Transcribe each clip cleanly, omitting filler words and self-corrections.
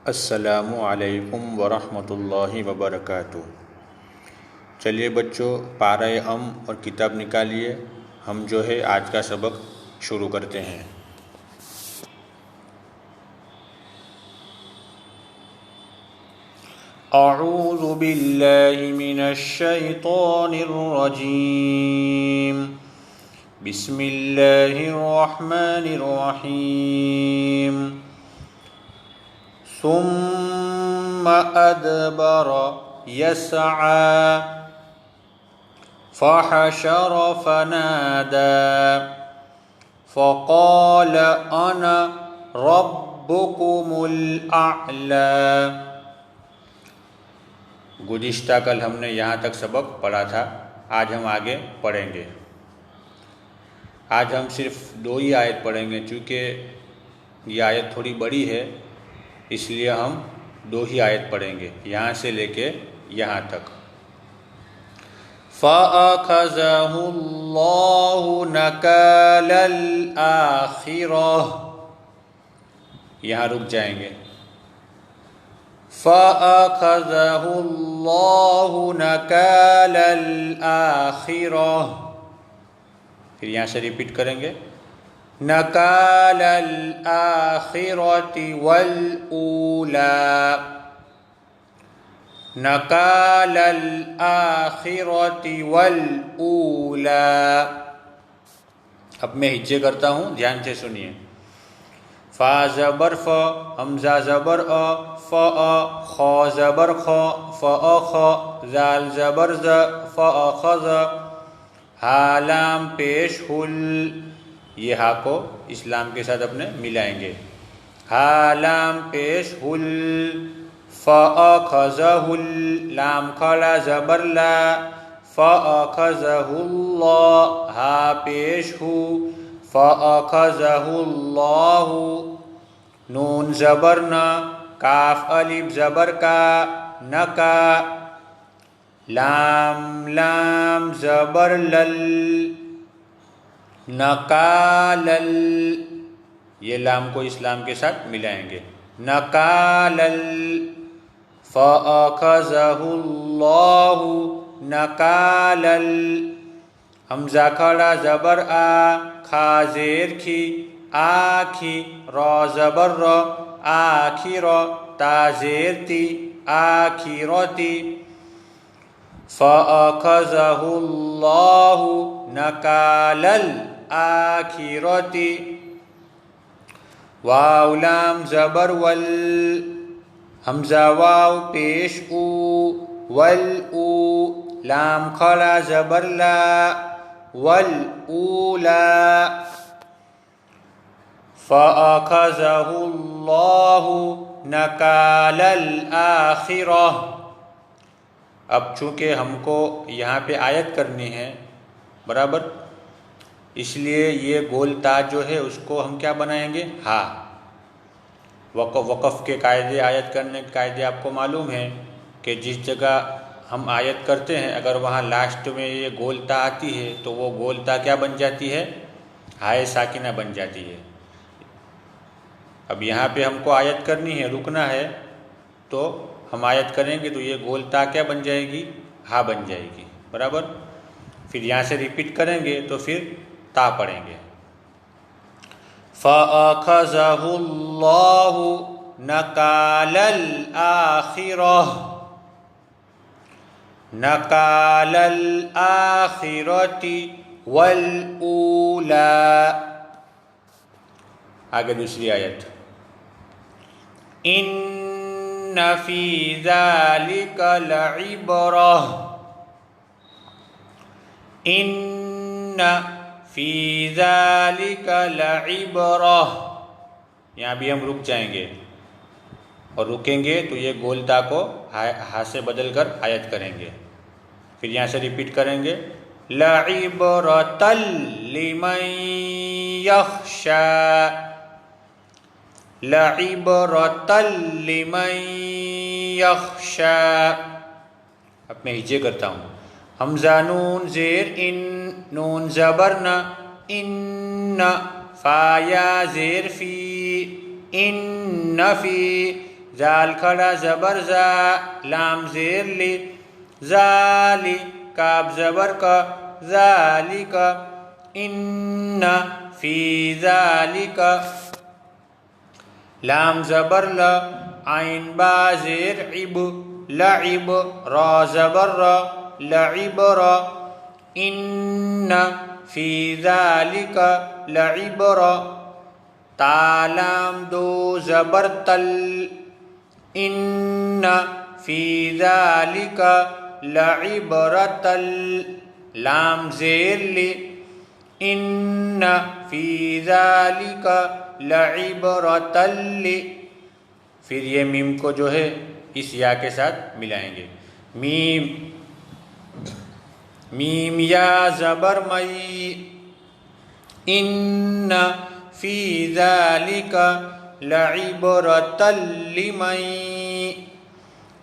السلام علیکم ورحمۃ اللہ وبرکاتہ۔ چلیے بچوں، پارہ ام اور کتاب نکالیے، ہم جو ہے آج کا سبق شروع کرتے ہیں۔ اعوذ باللہ من الشیطان الرجیم، بسم اللہ الرحمن الرحیم۔ ثم ادبر يسعى فحشر فنادى فقال انا ربكم الاعلى۔ گزشتہ کل ہم نے یہاں تک سبق پڑھا تھا، آج ہم آگے پڑھیں گے۔ آج ہم صرف 2 ہی آیت پڑھیں گے، چونکہ یہ آیت تھوڑی بڑی ہے، اس لیے ہم 2 ہی آیت پڑھیں گے، یہاں سے لے کے یہاں تک۔ فَأَخَذَهُ اللَّهُ نَكَالَ الْآخِرَةِ، یہاں رک جائیں گے۔ فَأَخَذَهُ اللَّهُ نَكَالَ الْآخِرَةِ، پھر یہاں سے ریپیٹ کریں گے، نَكَالَ الْآخِرَةِ وَالْأُولَى، نَكَالَ الْآخِرَةِ وَالْأُولَى۔ اب میں ہجے کرتا ہوں، دھیان سے سنیے۔ فا زبر ف، حمزہ زبر ا، ف ا، خا زبر خ، ف ا خ، زال زبر ز، ف ا خ ز، ہا لام پیش ہل، یہ ہا کو اس لام کے ساتھ اپنے ملائیں گے، ہا لام پیش ہل، فَأَخَذَهُ لام کھڑا زبر لا، فَأَخَذَهُ اللَّهُ ہا پیش ہو، فَأَخَذَهُ اللَّهُ نون زبر نا، کاف الف زبر کا، نکا، لام زبر لل، نکالل، یہ لام کو اس لام کے ساتھ ملائیں گے، نکالل، فَأَخَذَهُ اللَّهُ نَكَالَ حمزہ کھڑا زبر آ، کھا زیر کھی، آکھی، را زبر را، آکھی را، تا زیر تی، آکھی روتی، فَأَخَذَهُ اللَّهُ نَكَالَ الْآخِرَةِ، واو لام زبر ول، حمزہ واو پیش او، ول او، لام کھڑا زبر لا، والأولى، فَأَخَذَهُ اللَّهُ نَكَالَ الْآخِرَةِ۔ اب چونکہ ہم کو یہاں پہ آیت کرنی ہے برابر، اس لیے یہ گول تا جو ہے اس کو ہم کیا بنائیں گے، ہا۔ وقف کے قاعدے، آیت کرنے کے قاعدے آپ کو معلوم ہے کہ جس جگہ ہم آیت کرتے ہیں اگر وہاں لاسٹ میں یہ گول تا آتی ہے تو وہ گول تا کیا بن جاتی ہے، ہائے ساکنہ بن جاتی ہے۔ اب یہاں پہ ہم کو آیت کرنی ہے، رکنا ہے، تو ہم آیت کریں گے تو یہ گول تا کیا بن جائے گی، ہا بن جائے گی، برابر۔ پھر یہاں سے ریپیٹ کریں گے تو پھر تا پڑھیں گے۔ فَأَخَذَهُ اللَّهُ نَكَالَ الْآخِرَةِ، نَكَالَ الْآخِرَةِ وَالْأُولَى۔ آگے دوسری آیت، إِنَّ فِي ذَلِكَ لَعِبْرَةً، إِنَّ فِي ذَلِكَ لَعِبْرَةً، یہاں بھی ہم رک جائیں گے، اور رکیں گے تو یہ گول تا کو ہا سے بدل کر آیت کریں گے۔ پھر یہاں سے ریپیٹ کریں گے، لَعِبْرَةً لِمَن يَخْشَىٰ، لَعِبْرَةً لِمَن يَخْشَىٰ۔ اب میں ہجے کرتا ہوں، حمزہ نون زیر ان، نون زبر نہ، ان، فا یا زیر فی، ان فی، زال کھڑا زبر زا، لام زیر لی، ذالی کاف زبر کا، ذالک، ان فی ذالک، لام زبر لا، عین با زیر عب، لعب، را زبر را، لعب را، ان فی ذالک لعبرا، تا لام دو زبر تل، ان فی ذالک لعبرۃ، لام زیر لی، ان فی ذالک لعبرۃ لی، پھر یہ میم کو جو ہے اس یا کے ساتھ ملائیں گے، میم، میم یا زبر مئی، ان فی ذالک لعبرۃ لمن،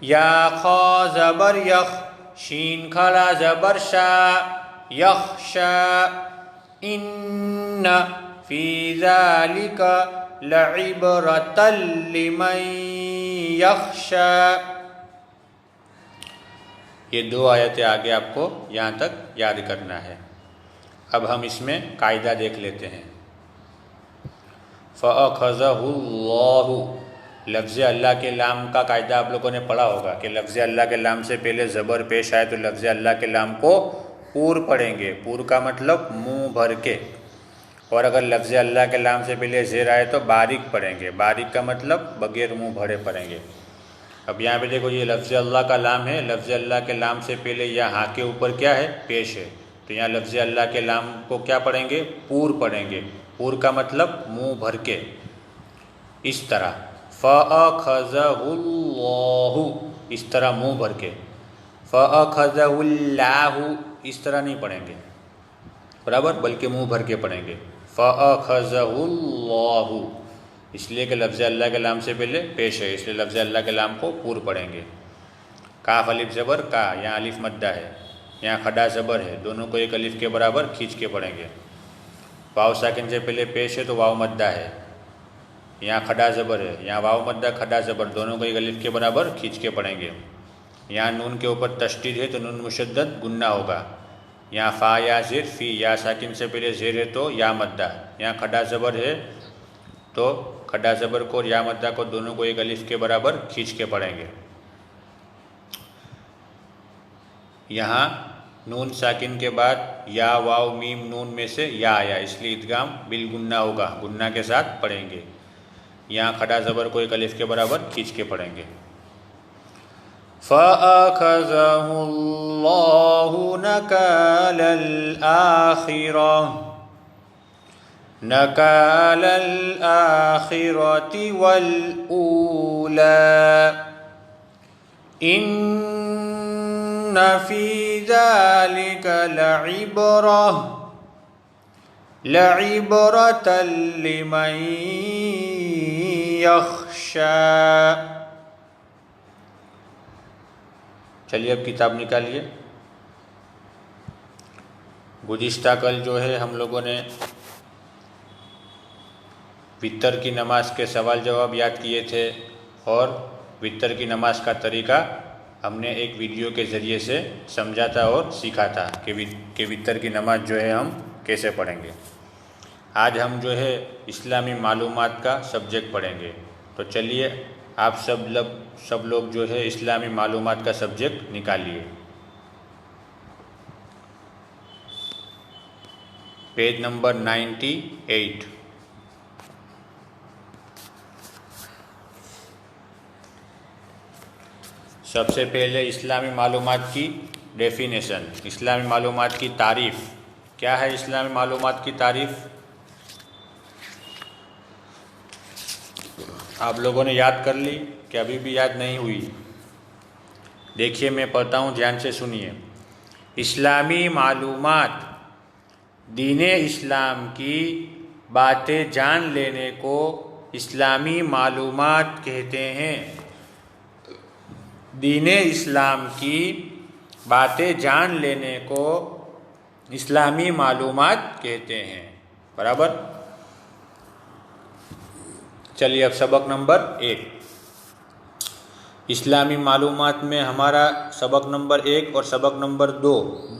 یا خا زبر یخ، شین کھڑا زبر شا، یخشا، ان فی ذالک لعبرۃ لمن یخشا۔ یہ دو آیتیں آگے آپ کو یہاں تک یاد کرنا ہے۔ اب ہم اس میں قاعدہ دیکھ لیتے ہیں۔ فَأَخَذَهُ اللَّهُ، لفظ اللہ کے لام کا قاعدہ آپ لوگوں نے پڑھا ہوگا کہ لفظ اللہ کے لام سے پہلے زبر پیش آئے تو لفظ اللہ کے لام کو پور پڑھیں گے، پور کا مطلب منہ بھر کے، اور اگر لفظ اللہ کے لام سے پہلے زیر آئے تو باریک پڑھیں گے، باریک کا مطلب بغیر منہ بھرے پڑھیں گے۔ اب یہاں پہ دیکھو یہ لفظ اللہ کا لام ہے، لفظ اللہ کے لام سے پہلے یا ہاں کے اوپر کیا ہے؟ پیش ہے، تو یہاں لفظ اللہ کے لام کو کیا پڑھیں گے؟ پور پڑھیں گے، پور کا مطلب منہ بھر کے، اس طرح فَأَخَذَهُ اللَّهُ، اس طرح منہ بھر کے، فَأَخَذَهُ اللَّهُ اس طرح نہیں پڑھیں گے برابر، بلکہ منہ بھر کے پڑھیں گے، فَأَخَذَهُ اللَّهُ، اس لیے کہ لفظ اللہ کے لام سے پہلے پیش ہے، اس لیے لفظ اللہ کے لام کو پور پڑھیں گے۔ کاف الف زبر کا، یہاں الف مدہ ہے، یہاں کھڑا زبر ہے، دونوں کو ایک الف کے برابر کھینچ کے پڑھیں گے۔ واو ساکن سے پہلے پیش ہے تو واو مدہ ہے، یہاں کھڑا زبر ہے، یہاں واو مدہ کھڑا زبر، دونوں کو ایک الف کے برابر کھینچ کے پڑھیں گے۔ یہاں نون کے اوپر تشدید ہے تو نون مشدد گننا ہوگا، یہاں فا یا زیر، فی یا ساکن سے پہلے زیر ہے تو یا مدہ، یہاں کھڑا زبر ہے تو کھڑا زبر کو اور یا مدہ کو دونوں کو ایک الف کے برابر کھینچ کے پڑھیں گے۔ یہاں نون ساکن کے بعد یا واو میم نون میں سے یا آیا، اس لیے ادغام بالگنہ ہوگا، گنہ کے ساتھ پڑھیں گے۔ یہاں کھڑا زبر کو ایک الف کے برابر کھینچ کے پڑھیں گے۔ فَأَخَذَهُ اللَّهُ نَكَالَ الْآخِرَةِ، نَكَالَ الْآخِرَةِ وَالْأُولَى، إِنَّ فِي ذَلِكَ لَعِبْرَةً لِمَن يَخْشَىٰ۔ چلیے اب کتاب نکالیے۔ گزشتہ کل جو ہے ہم لوگوں نے وتر کی نماز کے سوال جواب یاد کیے تھے، اور وتر کی نماز کا طریقہ ہم نے ایک ویڈیو کے ذریعے سے سمجھا تھا اور سیکھا تھا کہ وتر کی نماز جو ہے ہم کیسے پڑھیں گے۔ آج ہم جو ہے اسلامی معلومات کا سبجیکٹ پڑھیں گے، تو چلیے آپ سب لوگ جو ہے اسلامی معلومات کا سبجیکٹ نکالیے۔ Page number 98۔ سب سے پہلے اسلامی معلومات کی ڈیفینیشن، اسلامی معلومات کی تعریف۔ کیا ہے اسلامی معلومات کی تعریف؟ آپ لوگوں نے یاد کر لی کہ ابھی بھی یاد نہیں ہوئی؟ دیکھیے میں پڑھتا ہوں، دھیان سے سنیے۔ اسلامی معلومات دین اسلام کی باتیں جان لینے کو اسلامی معلومات کہتے ہیں۔ دین اسلام کی باتیں جان لینے کو اسلامی معلومات کہتے ہیں، برابر؟ چلیے اب سبق نمبر 1۔ اسلامی معلومات میں ہمارا سبق نمبر 1 اور سبق نمبر 2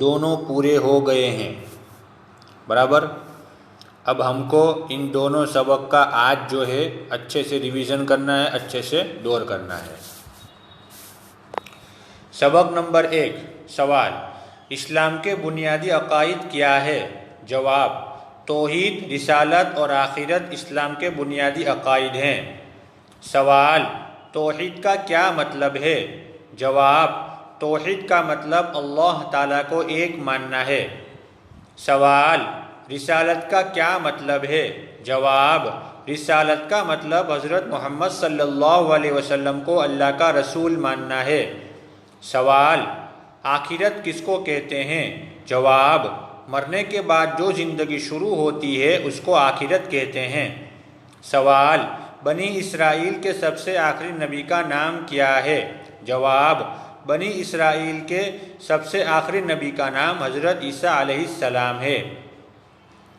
دونوں پورے ہو گئے ہیں برابر۔ اب ہم کو ان دونوں سبق کا آج جو ہے اچھے سے ریویژن کرنا ہے، اچھے سے دور کرنا ہے۔ سبق نمبر 1 سوال: اسلام کے بنیادی عقائد کیا ہے؟ جواب: توحید، رسالت اور آخرت اسلام کے بنیادی عقائد ہیں۔ سوال: توحید کا کیا مطلب ہے؟ جواب: توحید کا مطلب اللہ تعالیٰ کو ایک ماننا ہے۔ سوال: رسالت کا کیا مطلب ہے؟ جواب: رسالت کا مطلب حضرت محمد صلی اللہ علیہ وسلم کو اللہ کا رسول ماننا ہے۔ سوال: آخرت کس کو کہتے ہیں؟ جواب: مرنے کے بعد جو زندگی شروع ہوتی ہے اس کو آخرت کہتے ہیں۔ سوال: بنی اسرائیل کے سب سے آخری نبی کا نام کیا ہے؟ جواب: بنی اسرائیل کے سب سے آخری نبی کا نام حضرت عیسیٰ علیہ السلام ہے۔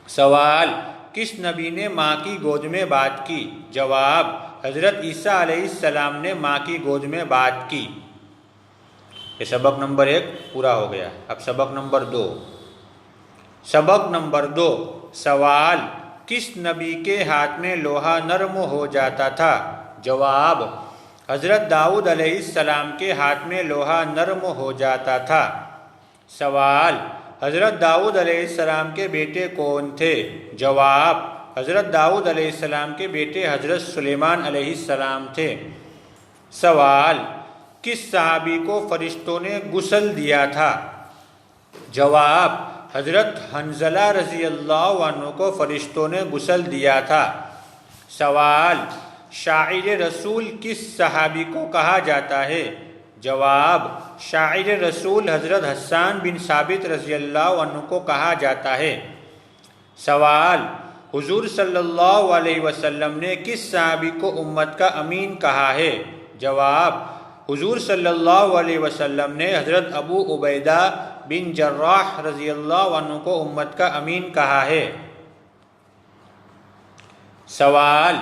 سوال: کس نبی نے ماں کی گود میں بات کی؟ جواب: حضرت عیسیٰ علیہ السلام نے ماں کی گود میں بات کی۔ یہ سبق نمبر 1 پورا ہو گیا۔ اب سبق نمبر 2۔ سبق نمبر 2 سوال: کس نبی کے ہاتھ میں لوہا نرم ہو جاتا تھا؟ جواب: حضرت داؤد علیہ السلام کے ہاتھ میں لوہا نرم ہو جاتا تھا۔ سوال: حضرت داؤد علیہ السلام کے بیٹے کون تھے؟ جواب: حضرت داؤد علیہ السلام کے بیٹے حضرت سلیمان علیہ السلام تھے۔ سوال: کس صحابی کو فرشتوں نے غسل دیا تھا؟ جواب: حضرت حنظلہ رضی اللہ عنہ کو فرشتوں نے غسل دیا تھا۔ سوال: شاعر رسول کس صحابی کو کہا جاتا ہے؟ جواب: شاعر رسول حضرت حسان بن ثابت رضی اللہ عنہ کو کہا جاتا ہے۔ سوال: حضور صلی اللہ علیہ وسلم نے کس صحابی کو امت کا امین کہا ہے؟ جواب: حضور صلی اللہ علیہ وسلم نے حضرت ابو عبیدہ بن جراح رضی اللہ عنہ کو امت کا امین کہا ہے۔ سوال: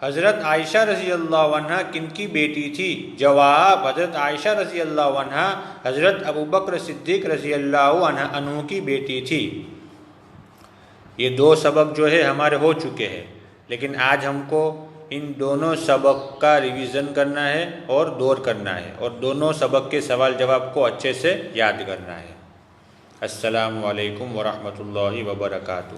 حضرت عائشہ رضی اللہ عنہ کن کی بیٹی تھی؟ جواب: حضرت عائشہ رضی اللہ عنہ حضرت ابوبکر صدیق رضی اللہ عنہ کی بیٹی تھی۔ یہ 2 سبق جو ہے ہمارے ہو چکے ہیں، لیکن آج ہم کو ان دونوں سبق کا ریویژن کرنا ہے اور دور کرنا ہے، اور دونوں سبق کے سوال جواب کو اچھے سے یاد کرنا ہے۔ السلام علیکم ورحمۃ اللہ وبرکاتہ۔